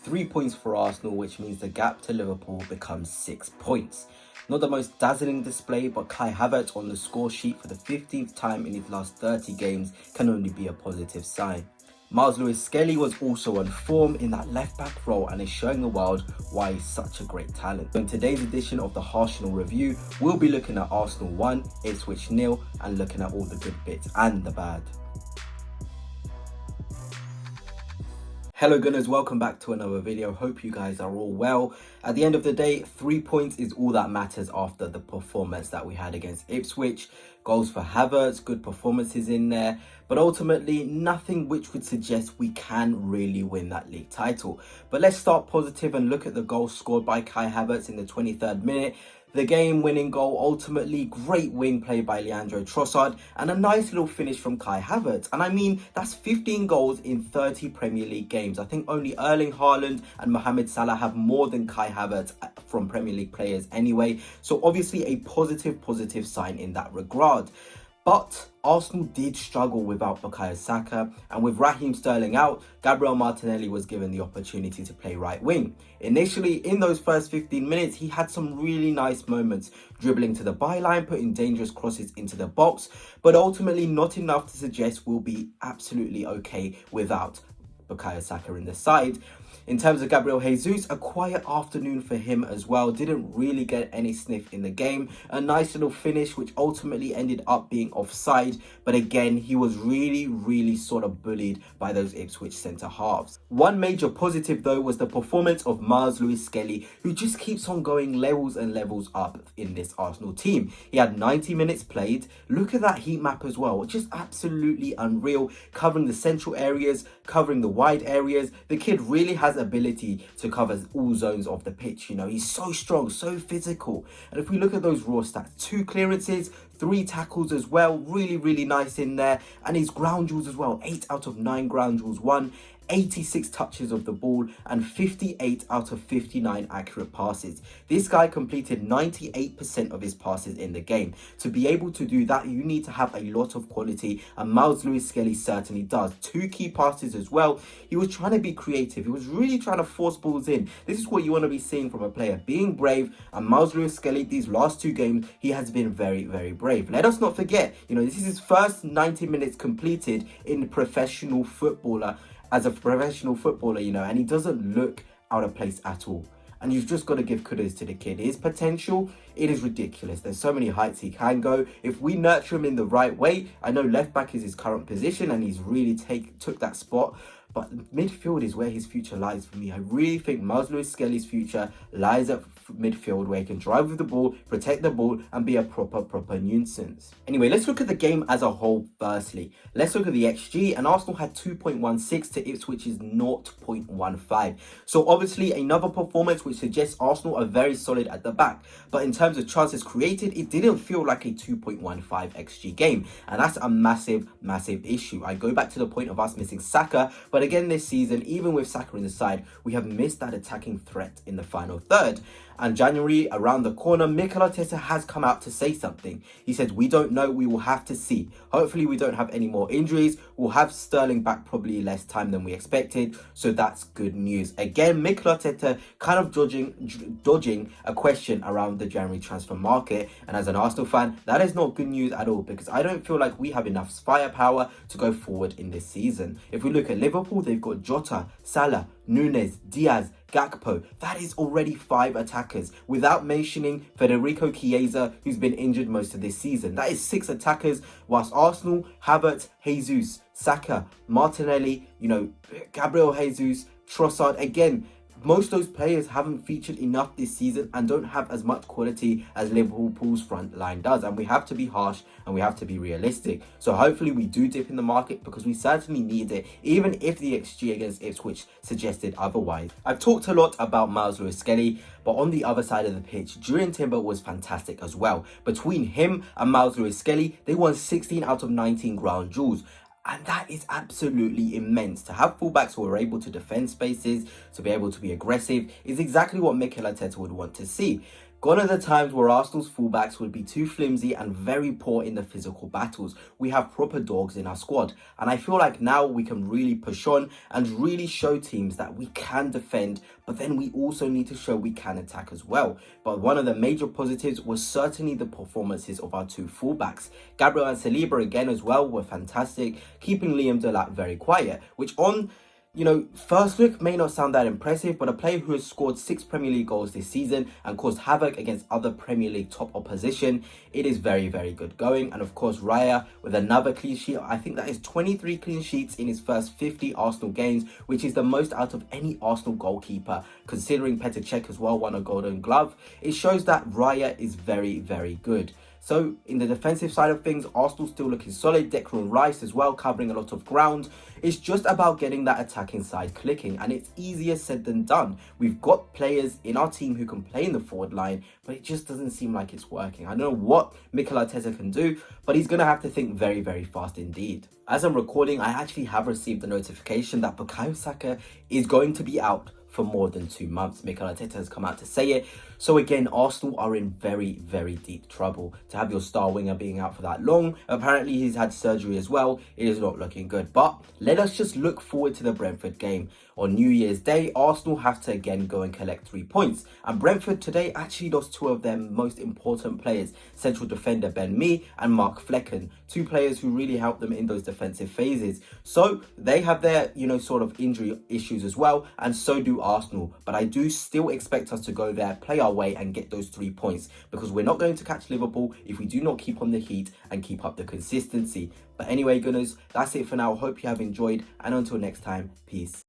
3 points for Arsenal, which means the gap to Liverpool becomes 6 points. Not the most dazzling display, but Kai Havertz on the score sheet for the 15th time in his last 30 games can only be a positive sign. Miles Skelly was also on form in that left-back role and is showing the world why he's such a great talent. In today's edition of the Arsenal Review, we'll be looking at Arsenal 1, Ipswich 0, and looking at all the good bits and the bad. Hello Gunners, welcome back to another video. Hope you guys are all well. At the end of the day, 3 points is all that matters after the performance that we had against Ipswich. Goals for Havertz, good performances in there, but ultimately nothing which would suggest we can really win that league title. But let's start positive and look at the goal scored by Kai Havertz in the 23rd minute. The game-winning goal, ultimately great wing play by Leandro Trossard and a nice little finish from Kai Havertz. And I mean, that's 15 goals in 30 Premier League games. I think only Erling Haaland and Mohamed Salah have more than Kai Havertz from Premier League players anyway. So obviously a positive sign in that regard. But Arsenal did struggle without Bukayo Saka, and with Raheem Sterling out, Gabriel Martinelli was given the opportunity to play right wing. Initially, in those first 15 minutes, he had some really nice moments, dribbling to the byline, putting dangerous crosses into the box, but ultimately not enough to suggest we'll be absolutely okay without Bukayo Saka in the side. In terms of Gabriel Jesus, a quiet afternoon for him as well. Didn't really get any sniff in the game. A nice little finish, which ultimately ended up being offside. But again, he was really sort of bullied by those Ipswich centre halves. One major positive though was the performance of Miles Skelly, who just keeps on going levels and levels up in this Arsenal team. He had 90 minutes played. Look at that heat map as well. Just absolutely unreal. Covering the central areas, covering the wide areas. The kid really has ability to cover all zones of the pitch. You know, he's so strong, so physical. And if we look at those raw stats, 2 clearances, 3 tackles as well, really nice in there. And his ground duels as well, 8 out of 9 ground duels won, 86 touches of the ball and 58 out of 59 accurate passes. This guy completed 98% of his passes in the game. To be able to do that, you need to have a lot of quality, and Miles Skelly certainly does. 2 key passes as well. He was trying to be creative. He was really trying to force balls in. This is what you want to be seeing from a player, being brave. And Miles Skelly, these last 2 games, he has been very brave. Let us not forget, you know, this is his first 90 minutes completed in professional footballer. As a professional footballer, you know, and he doesn't look out of place at all. And you've just got to give kudos to the kid. His potential, it is ridiculous. There's so many heights he can go. If we nurture him in the right way, I know left back is his current position and he's really took that spot. But midfield is where his future lies for me. I really think Miles Skelly's future lies at midfield, where he can drive with the ball, protect the ball, and be a proper nuisance. Anyway, let's look at the game as a whole firstly. Let's look at the XG, and Arsenal had 2.16 to Ipswich's 0.15. So obviously another performance which suggests Arsenal are very solid at the back. But in terms of chances created, it didn't feel like a 2.15 XG game. And that's a massive issue. I go back to the point of us missing Saka, but again this season, even with Saka in the side, we have missed that attacking threat in the final third. And January around the corner, Mikel Arteta has come out to say something. He says, we don't know, we will have to see. Hopefully we don't have any more injuries. We'll have Sterling back probably less time than we expected. So that's good news. Again, Mikel Arteta kind of dodging a question around the January transfer market. And as an Arsenal fan, that is not good news at all, because I don't feel like we have enough firepower to go forward in this season. If we look at Liverpool, they've got Jota, Salah, Nunes, Diaz, Gakpo. That is already 5 attackers, without mentioning Federico Chiesa, who's been injured most of this season. That is 6 attackers, whilst Arsenal, Havertz, Jesus, Saka, Martinelli, you know, Gabriel Jesus, Trossard, again, most of those players haven't featured enough this season and don't have as much quality as Liverpool's front line does. And we have to be harsh and we have to be realistic. So hopefully we do dip in the market, because we certainly need it, even if the XG against Ipswich suggested otherwise. I've talked a lot about Miles Skelly, but on the other side of the pitch, Julian Timber was fantastic as well. Between him and Miles Skelly, they won 16 out of 19 ground duels. And that is absolutely immense. To have fullbacks who are able to defend spaces, to be able to be aggressive, is exactly what Mikel Arteta would want to see. Gone are the times where Arsenal's fullbacks would be too flimsy and very poor in the physical battles. We have proper dogs in our squad, and I feel like now we can really push on and really show teams that we can defend, but then we also need to show we can attack as well. But one of the major positives was certainly the performances of our two fullbacks. Gabriel and Saliba again as well were fantastic, keeping Liam Delap very quiet, which on first look may not sound that impressive, but a player who has scored 6 Premier League goals this season and caused havoc against other Premier League top opposition, it is very, very good going. And of course, Raya with another clean sheet. I think that is 23 clean sheets in his first 50 Arsenal games, which is the most out of any Arsenal goalkeeper, considering Petr Cech as well won a Golden Glove. It shows that Raya is very, very good. So in the defensive side of things, Arsenal still looking solid. Declan Rice as well, covering a lot of ground. It's just about getting that attacking side clicking, and it's easier said than done. We've got players in our team who can play in the forward line, but it just doesn't seem like it's working. I don't know what Mikel Arteta can do, but he's going to have to think very, very fast indeed. As I'm recording, I actually have received a notification that Bukayo Saka is going to be out for more than 2 months. Mikel Arteta has come out to say it. So again, Arsenal are in very, very deep trouble. To have your star winger being out for that long, apparently he's had surgery as well. It is not looking good. But let us just look forward to the Brentford game. On New Year's Day, Arsenal have to again go and collect 3 points. And Brentford today actually lost 2 of their most important players, central defender Ben Mee and Mark Flecken, 2 players who really helped them in those defensive phases. So they have their, sort of injury issues as well, and so do Arsenal. But I do still expect us to go there, play our way and get those 3 points, because we're not going to catch Liverpool if we do not keep on the heat and keep up the consistency. But anyway, Gunners, that's it for now. Hope you have enjoyed, and until next time, peace.